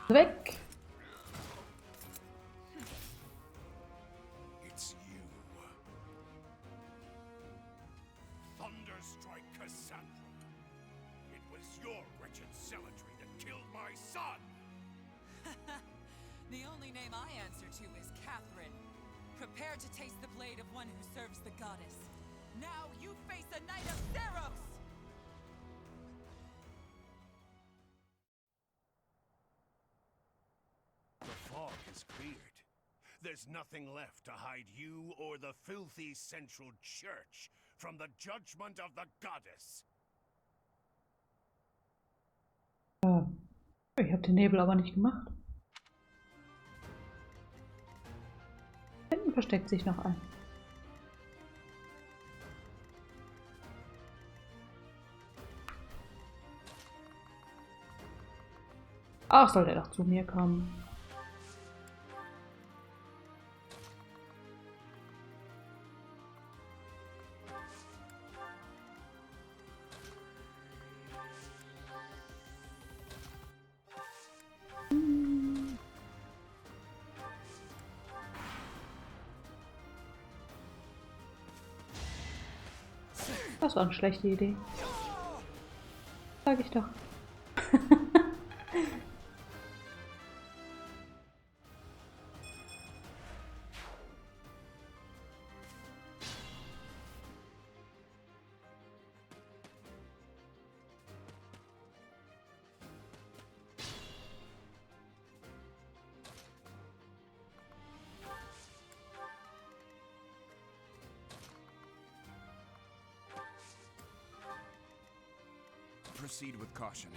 Weg! It's you. Thunderstrike Cassandra. It was your wretched zealotry that killed my son. The only name I answer to is Catherine. Prepare to taste the blade of one who serves the goddess. Now you face a knight of Theros! The fog is cleared. There's nothing left to hide you or the filthy central church from the judgment of the goddess. Ich habe den Nebel aber nicht gemacht. Hinten versteckt sich noch ein. Ach, soll der doch zu mir kommen. Das war eine schlechte Idee. Sag ich doch. Proceed with caution.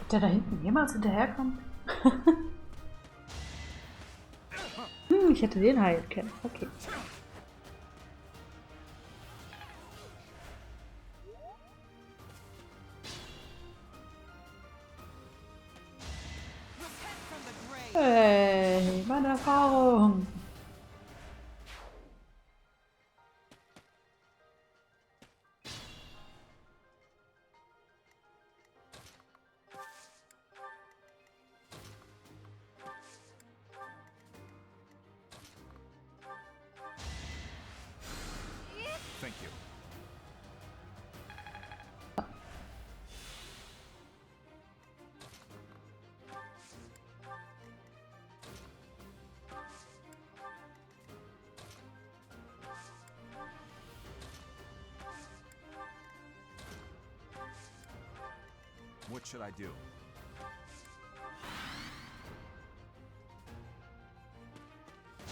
Ob der da hinten jemals hinterherkommt? Ich hätte den heilen können. Okay. Hey, meine Erfahrung. Thank you. What should I do?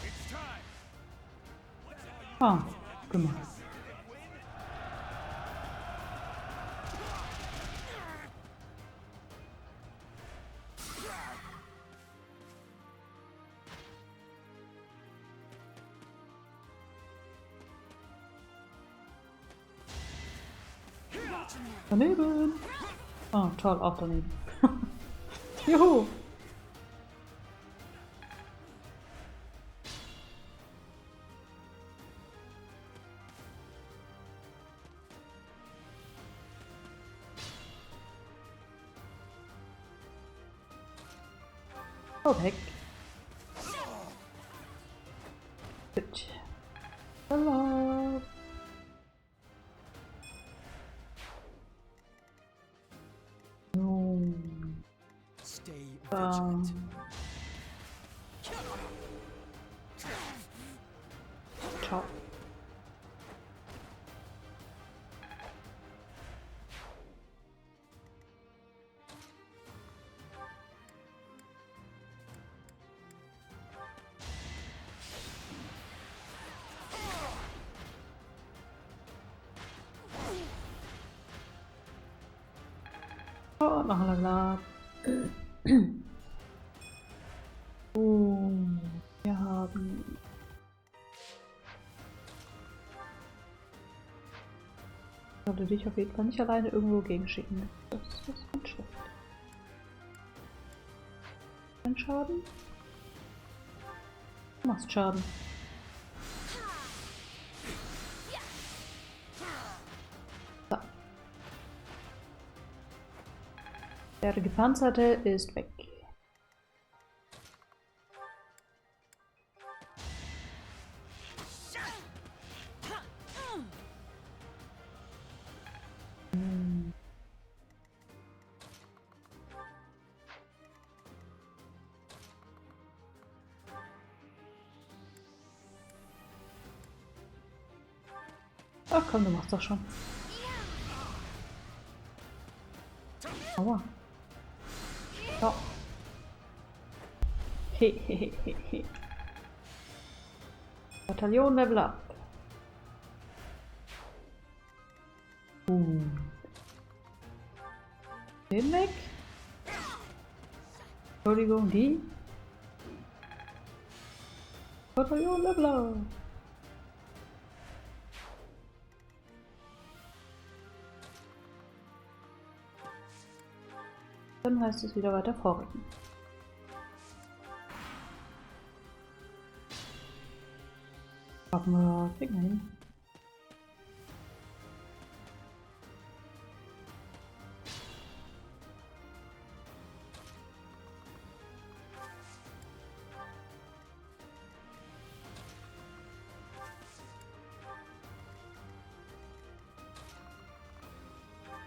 It's time. Ah, gemacht. Daneben. Oh, toll, auch daneben. Juhu. Oh, weg. Gut. Hallo. Stay vigilant. Ciao. Oh, noch la. Wir haben sollte dich auf jeden Fall nicht alleine irgendwo gegenschicken. Das ist ganz schlecht. Ein Schaden? Du machst Schaden. So. Der gepanzerte ist weg. Ach komm, du machst doch schon. Aua. Oh. Hehehehe. Bataillon Level Up. Den weg. Entschuldigung, die. Bataillon Level Up. Dann heißt es wieder weiter vorrücken. Schaffen wir, kriegen wir hin.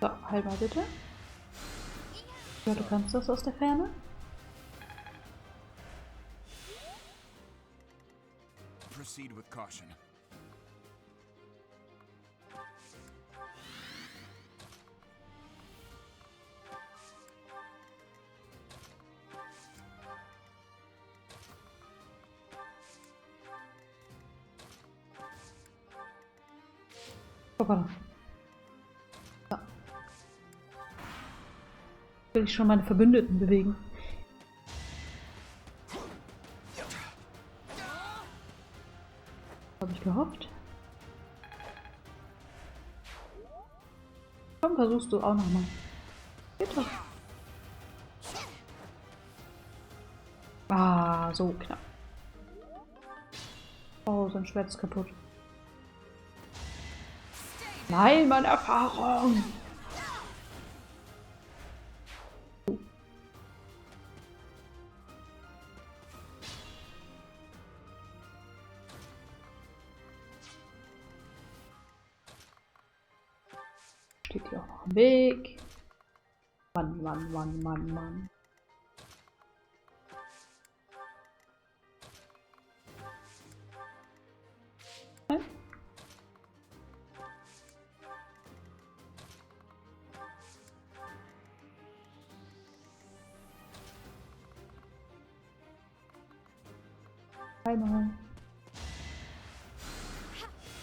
So, halt mal bitte. Ja, du kannst das aus der Ferne. Proceed with caution. Hoppala. So. Will ich schon meine Verbündeten bewegen. Habe ich gehofft. Komm, versuchst du auch nochmal. Bitte. Ah, so knapp. Oh, sein Schwert ist kaputt. Nein, meine Erfahrung! Steht hier auch noch im Weg. Mann, Mann, Mann, Mann, Mann. Nein. Einmal.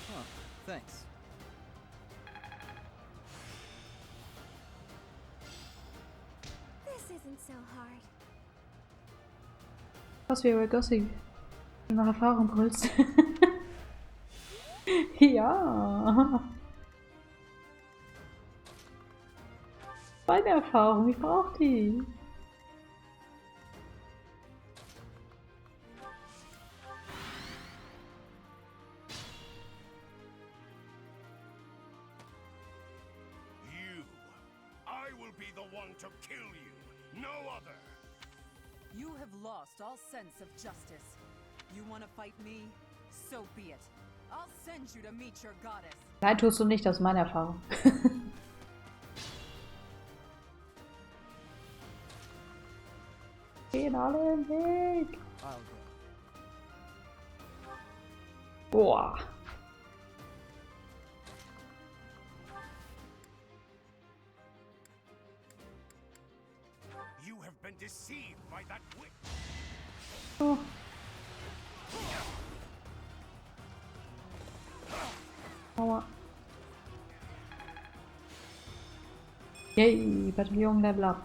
Oh, thanks. This isn't so hard. Was wie bei Gossi nach Erfahrung brüllst. Ja. Meine Erfahrung, ich brauche die. I will be the one to kill you, no other. You have lost all sense of justice. You want to fight me? So be it. I'll send you to meet your goddess. Nein, tust du nicht, das ist meine Erfahrung. Gehen alle im Weg. I'll go. Boah. You have been deceived by that witch. Oh. Aua. Yay, Bataillon Level Up.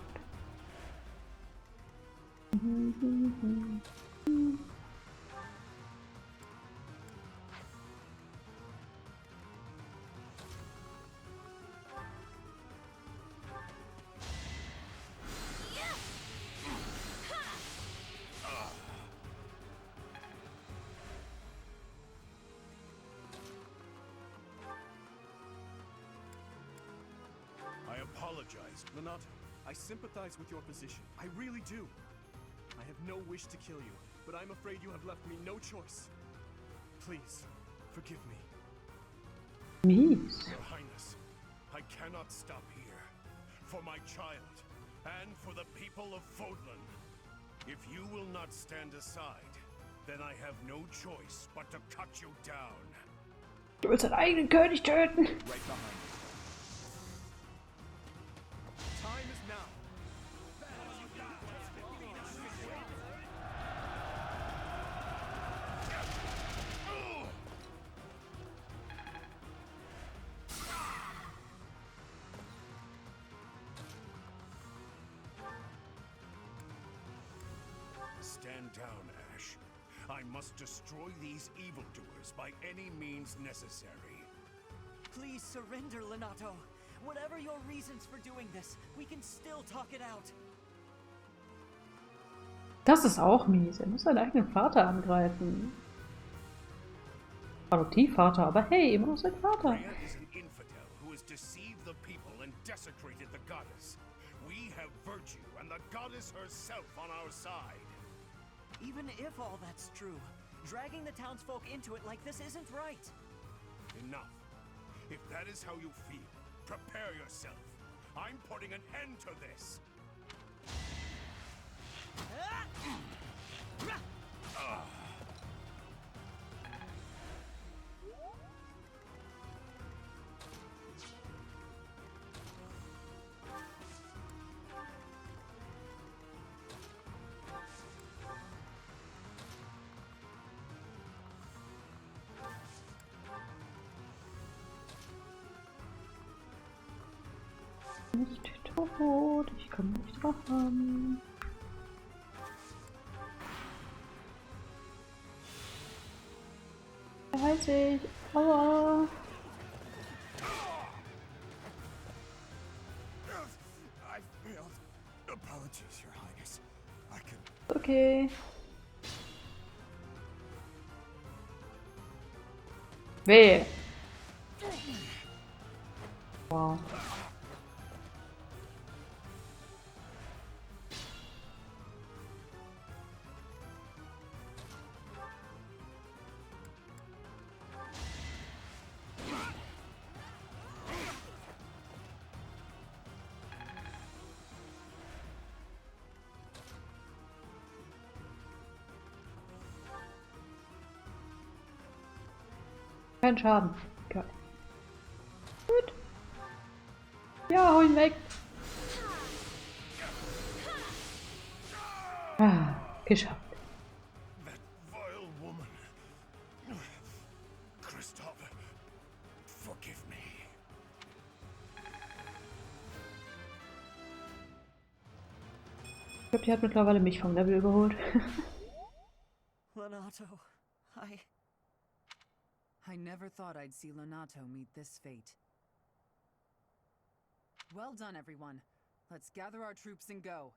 apologize, Lenato, I sympathize with your position. I really do. I have no wish to kill you, but I'm afraid you have left me no choice. Please, forgive me. Mies. Your Highness. I cannot stop here. For my child, and for the people of Fodlan. If you will not stand aside, then I have no choice but to cut you down. Du willst deinen eigenen König töten? Right behind you. Time is now. Stand down, Ash. I must destroy these evildoers by any means necessary. Please surrender, Lenato. Whatever your reasons for doing this, we can still talk it out. Das ist auch mies. Er muss seinen eigenen Vater angreifen. Adoptivvater, aber hey, immer noch sein Vater. Rhea is an infidel who has deceived the people and desecrated the goddess. We have virtue and the goddess herself on our side. Even if all that's true, dragging the townsfolk into it like this isn't right. Enough. If that is how you feel, prepare yourself. I'm putting an end to this. Nicht tot, ich komme nicht drauf an. Er heilt sich. Aua. I failed. Apologies, Your Highness. I could. Okay. Wehe. Wow. Kein Schaden. Okay. Gut. Ja, hau ihn weg. Ah, geschafft. That vile woman. Christoph, forgive me. Ich glaube, die hat mittlerweile mich vom Level geholt. Lenato, I never thought I'd see Lenato meet this fate. Well done, everyone. Let's gather our troops and go.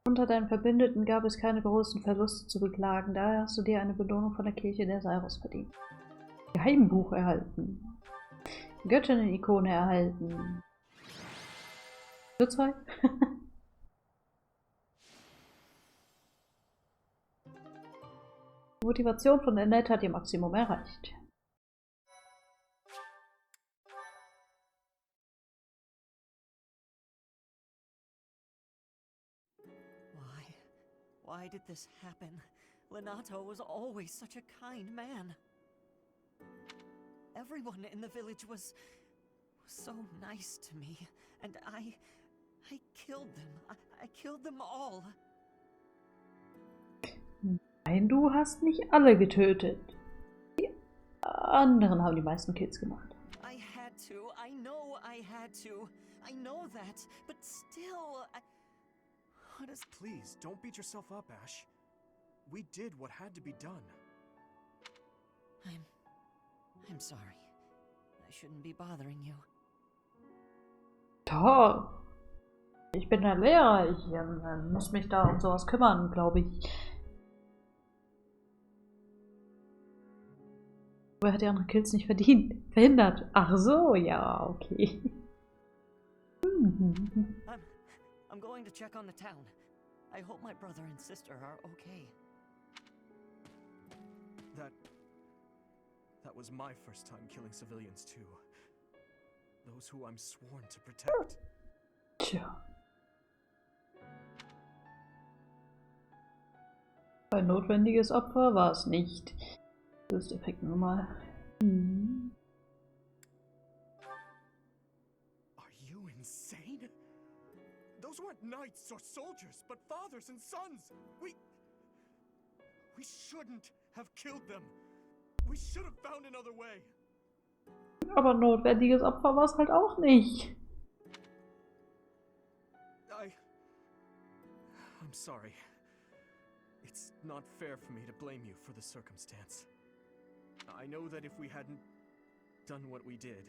Unter deinen Verbündeten gab es keine großen Verluste zu beklagen, daher hast du dir eine Belohnung von der Kirche der Seiros verdient. Geheimbuch erhalten. Göttinnen-Ikone erhalten. Schutzreich? Die Motivation von Annette hat ihr Maximum erreicht. Why did this happen? Lenato was always such a kind man. Everyone in the village was so nice to me, and I killed them. I killed them all. Nein, du hast nicht alle getötet. Die anderen haben die meisten Kills gemacht. I had to. I know I had to. I know that, but still, what is... Please, don't beat yourself up, Ash. We did what had to be done. I'm sorry. I shouldn't be bothering you. Doch. Ich bin der Lehrer. Ich muss mich da um sowas kümmern, glaube ich. Aber er hat die anderen Kills nicht verhindert. Ach so, ja, okay. I'm going to check on the town. I hope my brother and sister are okay. That was my first time killing civilians too. Those who I'm sworn to protect. Tja. Ein notwendiges Opfer war es nicht. Das ist Effekt normal. Are you insane? Those weren't knights or soldiers, but fathers and sons. We shouldn't have killed them. We should have found another way. Aber notwendiges Opfer war es halt auch nicht. I'm sorry. It's not fair for me to blame you for the circumstance. I know that if we hadn't done what we did,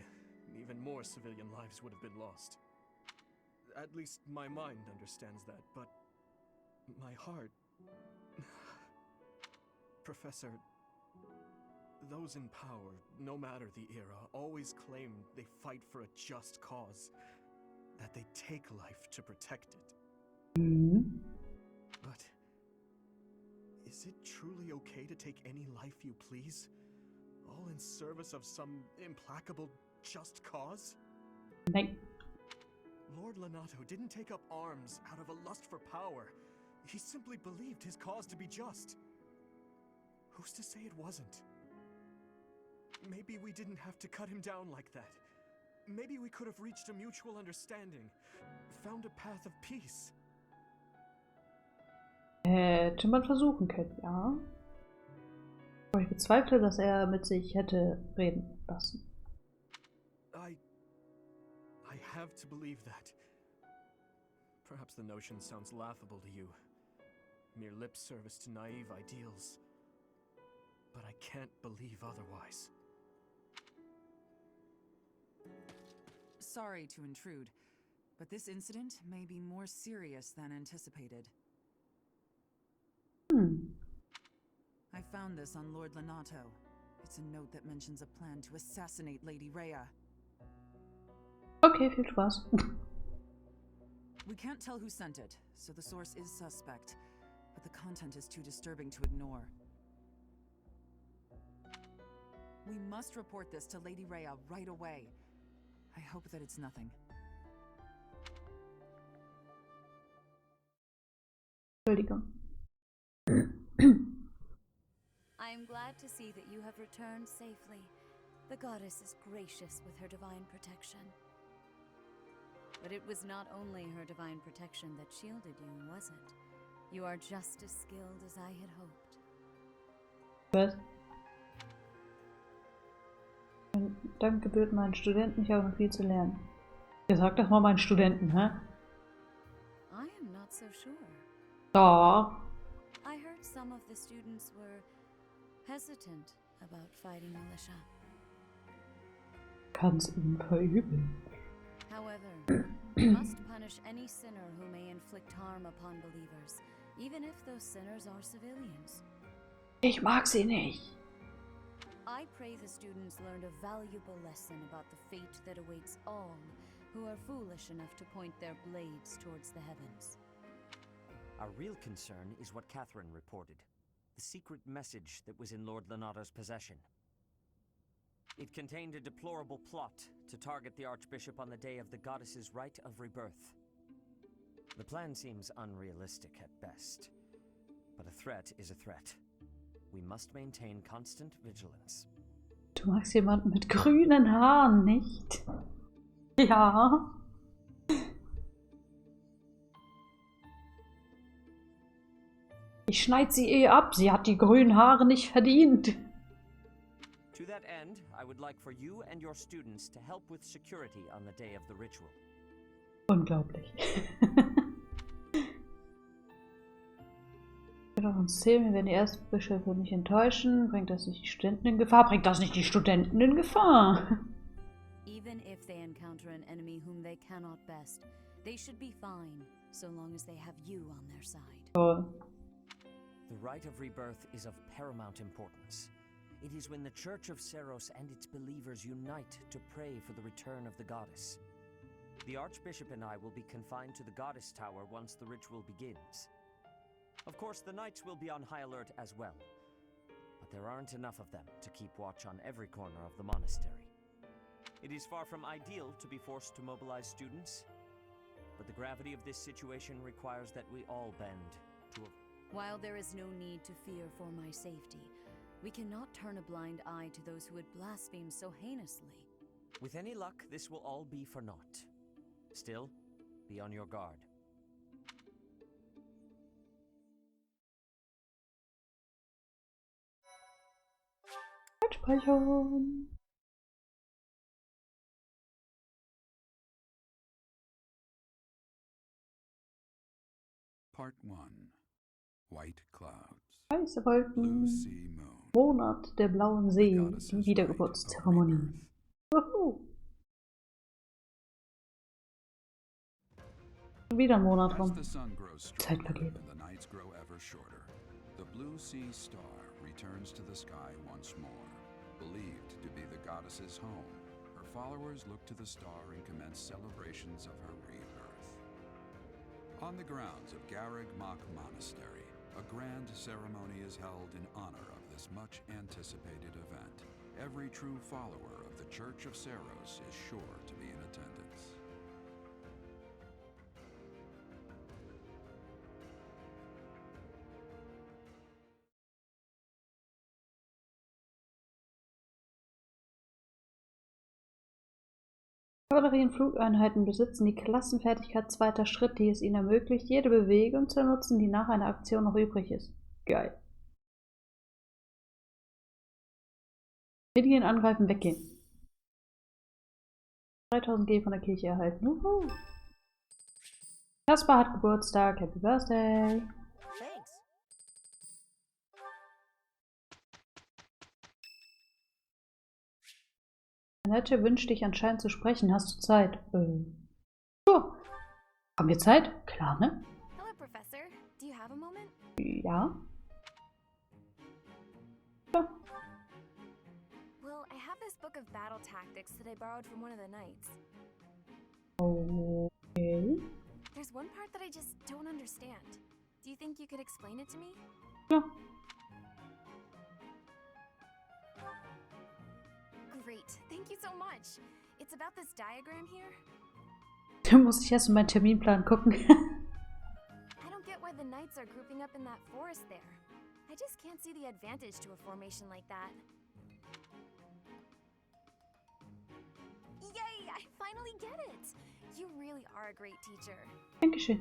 even more civilian lives would have been lost. At least my mind understands that, but my heart... Professor, those in power, no matter the era, always claim they fight for a just cause, that they take life to protect it. But is it truly okay to take any life you please? All in service of some implacable just cause? Nein. Lord Lonato didn't take up arms out of a lust for power. He simply believed his cause to be just. Who's to say it wasn't? Maybe we didn't have to cut him down like that. Maybe we could have reached a mutual understanding, found a path of peace. Hätte man versuchen können, ja. Aber ich bezweifle, dass er mit sich hätte reden lassen. I have to believe that. Perhaps the notion sounds laughable to you. Mere lip service to naive ideals. But I can't believe otherwise. Sorry to intrude, but this incident may be more serious than anticipated. I found this on Lord Lonato. It's a note that mentions a plan to assassinate Lady Rhea. Okay, viel Spaß. We can't tell who sent it, so the source is suspect, but the content is too disturbing to ignore. We must report this to Lady Rhea right away. I hope that it's nothing. Entschuldigung. I am glad to see that you have returned safely. The goddess is gracious with her divine protection. But it was not only her divine protection that shielded you, was it? You are just as skilled as I had hoped. Was? Dank gebührt meinen Studenten, ich habe noch viel zu lernen. Ihr sagt das mal meinen Studenten, hä? I am not so sure. Doch. I heard some of the students were hesitant about fighting militia. Kann's ihnen verübeln. However, we must punish any sinner who may inflict harm upon believers, even if those sinners are civilians. Ich mag sie nicht. I pray the students learned a valuable lesson about the fate that awaits all who are foolish enough to point their blades towards the heavens. Our real concern is what Catherine reported. The secret message that was in Lord Lonato's possession. It contained a deplorable plot to target the Archbishop on the day of the goddess's rite of rebirth. The plan seems unrealistic at best, but a threat is a threat. We must maintain constant vigilance. Du magst jemanden mit grünen Haaren, nicht? Ja. Ich schneid sie eh ab. Sie hat die grünen Haare nicht verdient. To that end, I would like for you and your students to help with security on the day of the ritual. Unglaublich. Doch uns zählen, wenn die Erzbischöfe mich enttäuschen, bringt das nicht die Studenten in Gefahr? Bringt das nicht die Studenten in Gefahr? Even if they encounter an enemy whom they cannot best, they should be fine, so long as they have you on their side. Oh. The rite of rebirth is of paramount importance. It is when the Church of Seros and its believers unite to pray for the return of the goddess. The Archbishop and I will be confined to the Goddess Tower once the ritual begins. Of course, the knights will be on high alert as well, but there aren't enough of them to keep watch on every corner of the monastery. It is far from ideal to be forced to mobilize students, but the gravity of this situation requires that we all bend to a... While there is no need to fear for my safety, we cannot turn a blind eye to those who would blaspheme so heinously. With any luck, this will all be for naught. Still, be on your guard. Speichern. Part 1. White Clouds. Weiße Blue Wolken. Sea Moon. Monat der blauen See. Goddesses Die rite Wiedergeburtszeremonie. of rebirth. Wuhu. Wieder ein Monat As rum. the sun grows Zeit stronger vergeht. and the nights grow ever shorter, the blue sea star returns to the sky once more. Believed to be the goddess's home, her followers look to the star and commence celebrations of her rebirth. On the grounds of Garreg Mach Monastery, a grand ceremony is held in honor of this much anticipated event. Every true follower of the Church of Seros is sure to be in attendance. Kavallerienflugeinheiten besitzen die Klassenfertigkeit zweiter Schritt, die es ihnen ermöglicht, jede Bewegung zu nutzen, die nach einer Aktion noch übrig ist. Geil. Hingehen, angreifen, weggehen. 3000 G von der Kirche erhalten. Uhu. Kaspar hat Geburtstag. Happy Birthday. Thanks. Annette wünscht dich anscheinend zu sprechen. Hast du Zeit? Sure. Haben wir Zeit? Klar, ne? Hello, Professor. Do you have a moment? Ja. Well, I have this book of battle tactics that I borrowed from one of the knights. Okay. There's one part that I just don't understand. Do you think you could explain it to me? Ja. Great. Thank you so much. It's about this diagram here. Da muss ich erst in meinen Terminplan gucken. I don't get why the knights are grouping up in that forest there. I just can't see the advantage to a formation like that. Yay! I finally get it! You really are a great teacher. Dankeschön.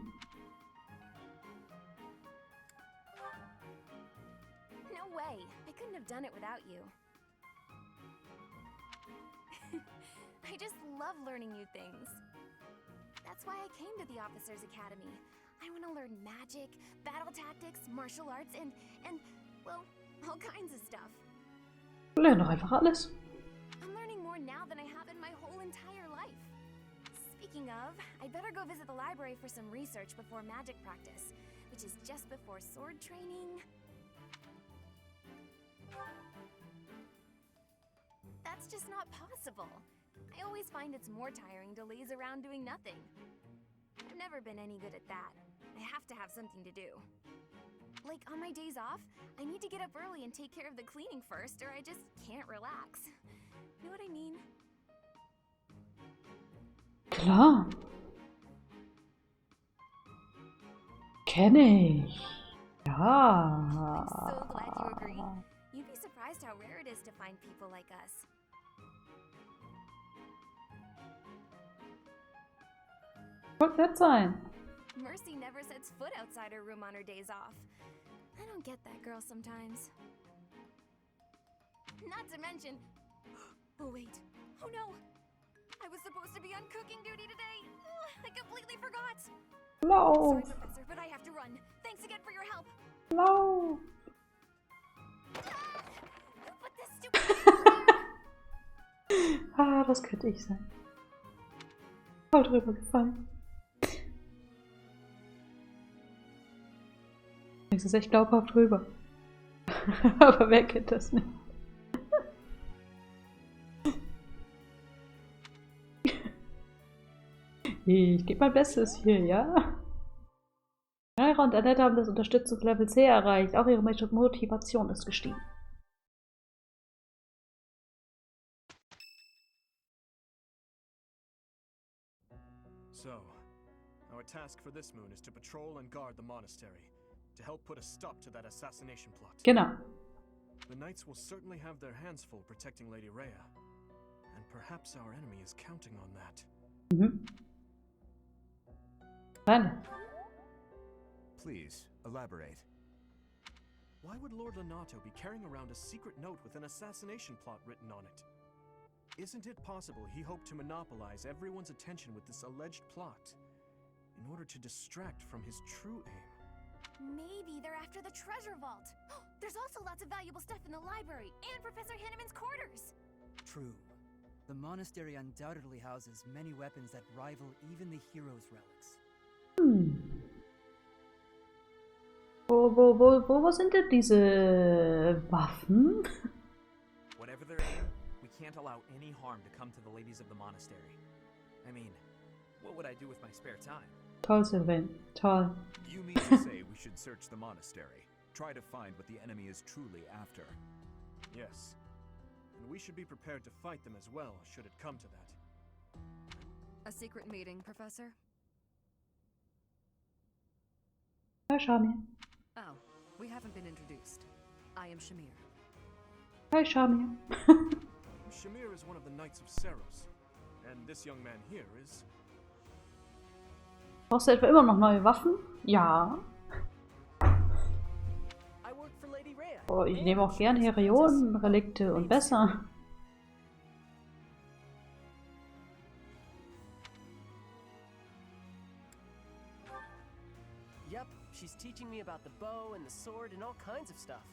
No way! I couldn't have done it without you. I just love learning new things. That's why I came to the Officers Academy. I want to learn magic, battle tactics, martial arts, and, well, all kinds of stuff. Lern doch einfach alles. I'm learning more now than I have in my whole entire life. Speaking of, I better go visit the library for some research before magic practice, which is just before sword training. That's just not possible. I always find it's more tiring to laze around doing nothing. I've never been any good at that. I have to have something to do. Like, on my days off, I need to get up early and take care of the cleaning first, or I just can't relax. Know what I mean? Klar. Kenne ich. Ja. I'm so glad you agree. You'd be surprised how rare it is to find people like us. Wird nett sein. Mercy never sets foot outside her room on her days off. I don't get that girl sometimes. Not to mention... Oh wait. Oh no! I was supposed to be on cooking duty today! I completely forgot! No. Sorry, Professor, but I have to run. Thanks again for your help! No. Who put this stupid thing here? Ah, das könnte ich sein. Voll drüber gefallen. Das ist echt glaubhaft drüber. Aber wer kennt das nicht? Ich gebe mein Bestes hier, ja? Naira und Annette haben das Unterstützungslevel C erreicht. Auch ihre Motivation ist gestiegen. So, our task for this moon is to patrol and guard the monastery, to help put a stop to that assassination plot. Genau. The knights will certainly have their hands full protecting Lady Rhea, and perhaps our enemy is counting on that. Mhm. Dann. Please, elaborate. Why would Lord Lonato be carrying around a secret note with an assassination plot written on it? Isn't it possible he hoped to monopolize everyone's attention with this alleged plot, in order to distract from his true aim? Maybe they're after the treasure vault. There's also lots of valuable stuff in the library and Professor Hanneman's quarters. True. The monastery undoubtedly houses many weapons that rival even the hero's relics. Wo sind denn diese Waffen? Whatever their aim, we can't allow any harm to come to the ladies of the monastery. I mean, what would I do with my spare time? Toll, Sylvain. Toll. You mean to say we should search the monastery, try to find what the enemy is truly after? Yes. And we should be prepared to fight them as well, should it come to that. A secret meeting, Professor? Hi, Shamir. Oh, we haven't been introduced. I am Shamir. Hi, Shamir. Shamir is one of the Knights of Seros, and this young man here is... Brauchst du etwa immer noch neue Waffen? Ja. Oh, ich nehme auch gern Herionen-Relikte und besser. Yep, she's teaching me about the bow and the sword and all kinds of stuff.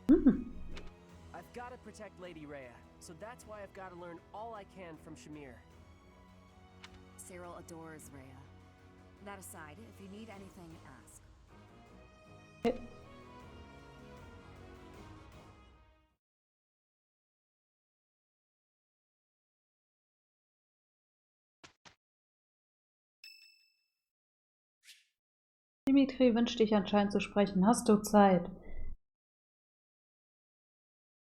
I've got to protect Lady Rhea, so that's why I've got to learn all I can from Shamir. Cyril adores Rhea. That aside, if you need anything, ask. Dimitri wünscht dich anscheinend zu sprechen. Hast du Zeit?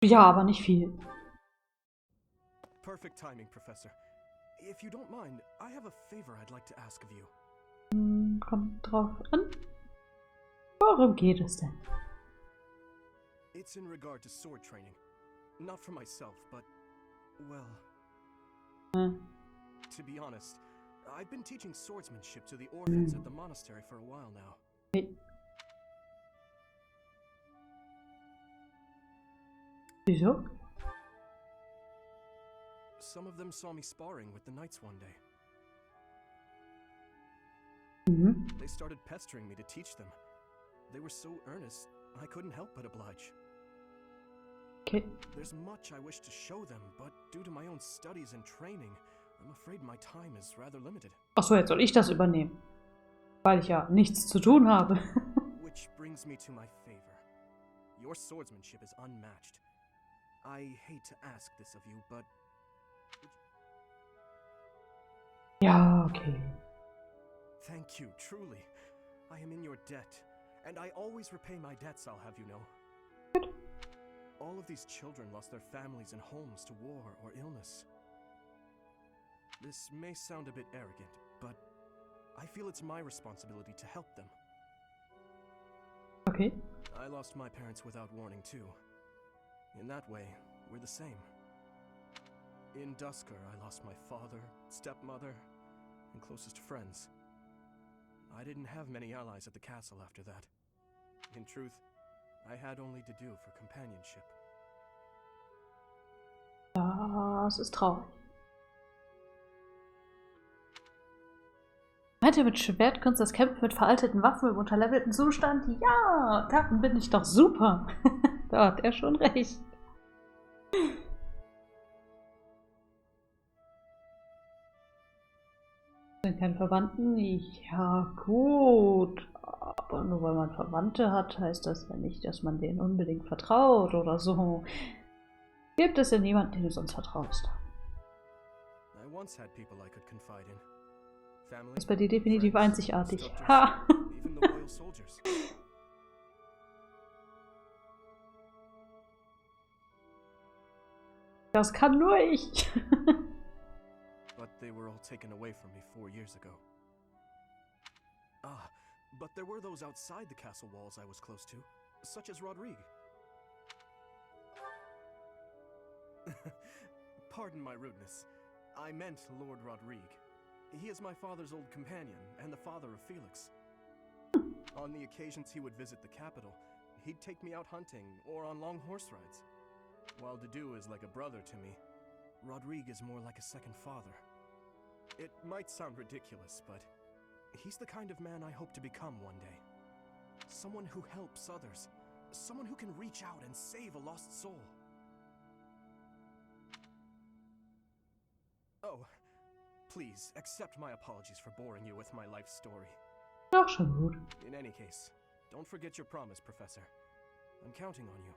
Ja, aber nicht viel. Perfect timing, Professor. If you don't mind, I have a favor I'd like to ask of you. Kommt drauf an. Worum geht es denn? It's in regard to sword training. Not for myself, but, well... To be honest, I've been teaching swordsmanship to the orphans at the monastery for a while now. Wieso? Some of them saw me sparring with the knights one day. They started pestering me to teach them. They were so earnest, I couldn't help but oblige. Okay. There's much I wish to show them, but due to my own studies and training, I'm afraid my time is rather limited. Achso, jetzt soll ich das übernehmen. Weil ich ja nichts zu tun habe. Which brings me to my favor. Your swordsmanship is unmatched. I hate to ask this of you, but... Ja, okay. Thank you, truly. I am in your debt, and I always repay my debts, I'll have you know. Good. All of these children lost their families and homes to war or illness. This may sound a bit arrogant, but I feel it's my responsibility to help them. Okay. I lost my parents without warning too. In that way, we're the same. In Dusker, I lost my father, stepmother, and closest friends. I didn't have many allies at the castle after that. In truth, I had only to do for companionship. Das ist traurig. Meint ihr, mit Schwertkunst das Kämpfen mit veralteten Waffen im unterlevelten Zustand? Ja, darin bin ich doch super. Da hat er schon recht. Sind keine Verwandten? Ja, gut. Aber nur weil man Verwandte hat, heißt das ja nicht, dass man denen unbedingt vertraut oder so. Gibt es denn jemanden, den du sonst vertraust? I once had people I could confide in. family. Das ist bei dir definitiv friends, einzigartig. instructors, Ha! even the loyal soldiers. Das kann nur ich. But they were all taken away from me 4 years ago. Ah, but there were those outside the castle walls I was close to, such as Rodrigue. Pardon my rudeness. I meant Lord Rodrigue. He is my father's old companion, and the father of Felix. On the occasions he would visit the capital, he'd take me out hunting or on long horse rides. While Dedu is like a brother to me, Rodrigue is more like a second father. It might sound ridiculous, but he's the kind of man I hope to become one day. Someone who helps others. Someone who can reach out and save a lost soul. Oh, please accept my apologies for boring you with my life story. Ach, schon gut. In any case, don't forget your promise, Professor. I'm counting on you.